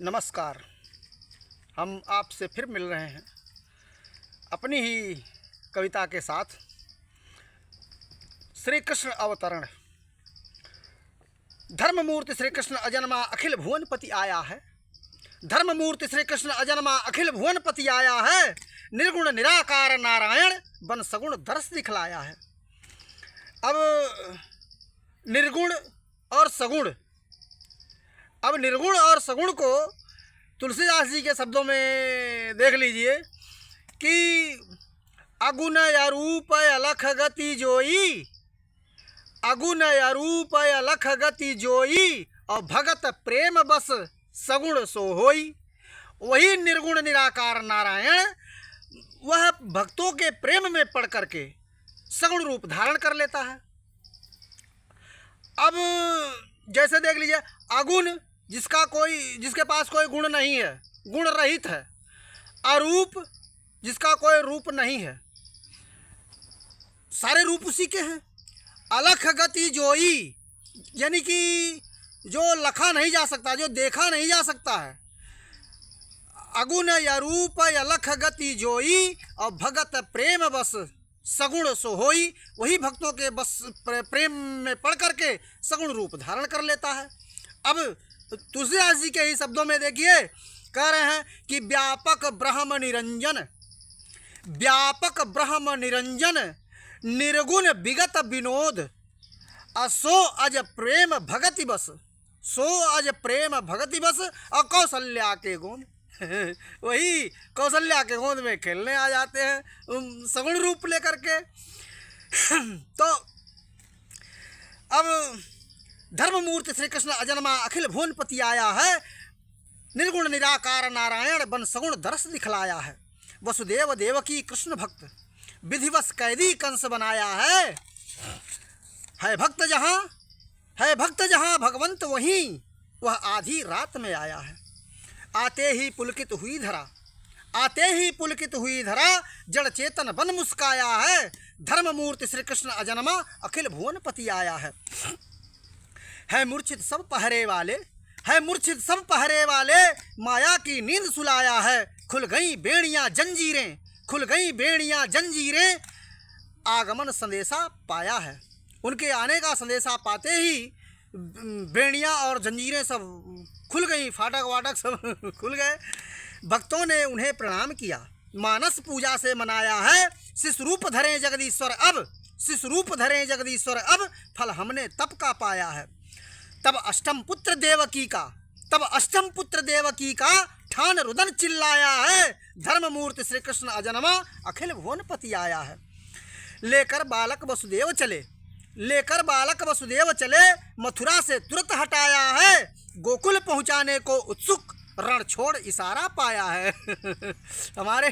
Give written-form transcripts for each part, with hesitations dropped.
नमस्कार। हम आपसे फिर मिल रहे हैं अपनी ही कविता के साथ। श्री कृष्ण अवतरण। धर्ममूर्ति श्री कृष्ण अजन्मा अखिल भुवनपति आया है। धर्ममूर्ति श्री कृष्ण अजन्मा अखिल भुवनपति आया है। निर्गुण निराकार नारायण बन सगुण दर्श दिखलाया है। अब निर्गुण और सगुण, अब निर्गुण और सगुण को तुलसीदास जी के शब्दों में देख लीजिए कि अगुण अरूप अलख गति जोई, अगुण अरूप अलख गति जोई, और भगत प्रेम बस सगुण सो होई। वही निर्गुण निराकार नारायण वह भक्तों के प्रेम में पड़ करके सगुण रूप धारण कर लेता है। अब जैसे देख लीजिए, अगुण जिसके पास कोई गुण नहीं है, गुण रहित है। अरूप जिसका कोई रूप नहीं है, सारे रूप उसी के हैं। अलख गति जोई, यानी कि जो लखा नहीं जा सकता, जो देखा नहीं जा सकता है। अगुण अरूप अलख गति जोई, और भगत प्रेम बस सगुण सो होई। वही भक्तों के बस प्रेम में पड़ करके सगुण रूप धारण कर लेता है। अब तुलसीदास जी के ही शब्दों में देखिए, कह रहे हैं कि व्यापक ब्रह्म निरंजन, व्यापक ब्रह्म निरंजन, निर्गुण विगत विनोद, असो अज प्रेम भगति बस, सो अज प्रेम भगति बस, और कौशल्या के गोंद वही कौशल्या के गोंद में खेलने आ जाते हैं सगुण रूप लेकर के। तो अब धर्ममूर्ति श्री कृष्ण अजन्मा अखिल भुवनपति आया है। निर्गुण निराकार नारायण बन सगुण दर्श दिखलाया है। वसुदेव देवकी कृष्ण भक्त, विधिवश कैदी कंस बनाया है। भक्त जहाँ है, भक्त जहाँ भगवंत वहीं, वह आधी रात में आया है। आते ही पुलकित हुई धरा, आते ही पुलकित हुई धरा, जड़ चेतन बन मुस्काया है। धर्ममूर्ति श्री कृष्ण अजन्मा अखिल भुवनपति आया है मूर्छित सब पहरे वाले, है मूर्छित सब पहरे वाले, माया की नींद सुलाया है। खुल गई बेड़ियां जंजीरें, खुल गई बेड़ियां जंजीरें, आगमन संदेशा पाया है। उनके आने का संदेशा पाते ही बेड़ियां और जंजीरें सब खुल गई, फाटक वाटक सब खुल गए। भक्तों ने उन्हें प्रणाम किया, मानस पूजा से मनाया है। शिशु रूप धरे जगदीश्वर अब, शिशु रूप धरे जगदीश्वर अब, फल हमने तप का पाया है। तब अष्टम पुत्र देवकी का, तब अष्टम पुत्र देवकी का, ठान रुदन चिल्लाया है। धर्ममूर्ति श्री कृष्ण अजन्मा अखिल भुवनपति आया है। लेकर बालक वसुदेव चले, लेकर बालक वसुदेव चले, मथुरा से तुरंत हटाया है। गोकुल पहुंचाने को उत्सुक, रण छोड़ इशारा पाया है। हमारे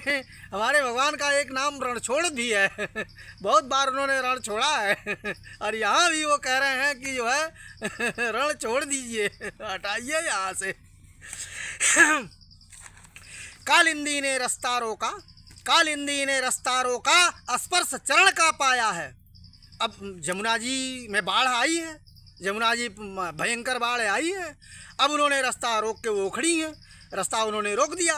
भगवान का एक नाम रणछोड़ भी है। बहुत बार उन्होंने रण छोड़ा है, और यहाँ भी वो कह रहे हैं कि जो है रण छोड़ दीजिए, हटाइए यहाँ से। कालिंदी ने रास्ता रोका, कालिंदी ने रास्ता रोका, स्पर्श चरण का पाया है। अब जमुना जी में बाढ़ आई है, जमुना जी भयंकर बाढ़ आई है। अब उन्होंने रास्ता रोक के वो खड़ी हैं, रास्ता उन्होंने रोक दिया।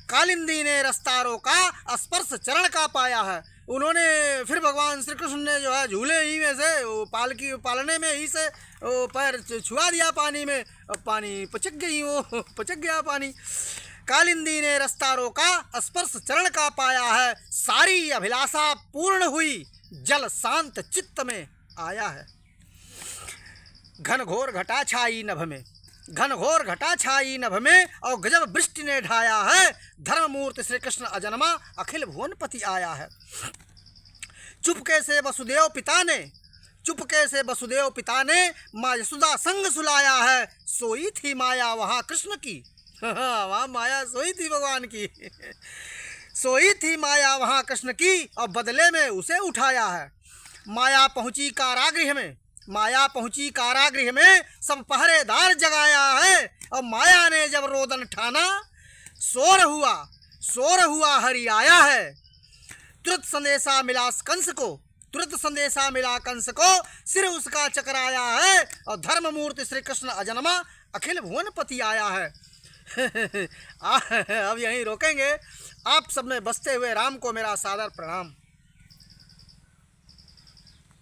कालिंदी ने रास्ता रोका, स्पर्श चरण का पाया है। उन्होंने फिर भगवान श्री कृष्ण ने जो है झूले ही में से वो पालने में ही से वो पैर छुआ दिया पानी में, पानी पचक गई, वो पचक गया पानी। कालिंदी ने रास्ता रोका, स्पर्श चरण का पाया है। सारी अभिलाषा पूर्ण हुई, जल शांत चित्त में आया है। घनघोर घटा छाई नभ में, घनघोर घटा छाई नभ में, और गजब वृष्टि ने ढाया है। धर्ममूर्ति श्री कृष्ण अजन्मा अखिल भुवनपति आया है। चुपके से वसुदेव पिता ने, चुपके से वसुदेव पिता ने, माँ यशोदा संग सुलाया है। सोई थी माया वहाँ कृष्ण की, वहाँ माया सोई थी भगवान की। सोई थी माया वहाँ कृष्ण की, और बदले में उसे उठाया है। माया पहुँची कारागृह में, माया पहुंची कारागृह में, सब पहरेदार जगाया है। और माया ने जब रोदन ठाना, शोर हुआ हरि आया है। तुरंत संदेशा मिला कंस को, तुरंत संदेशा मिला कंस को, सिर उसका चकराया है। और धर्ममूर्ति श्री कृष्ण अजन्मा अखिल भुवनपति आया है। अब यहीं रोकेंगे। आप सब में बसते हुए राम को मेरा सादर प्रणाम।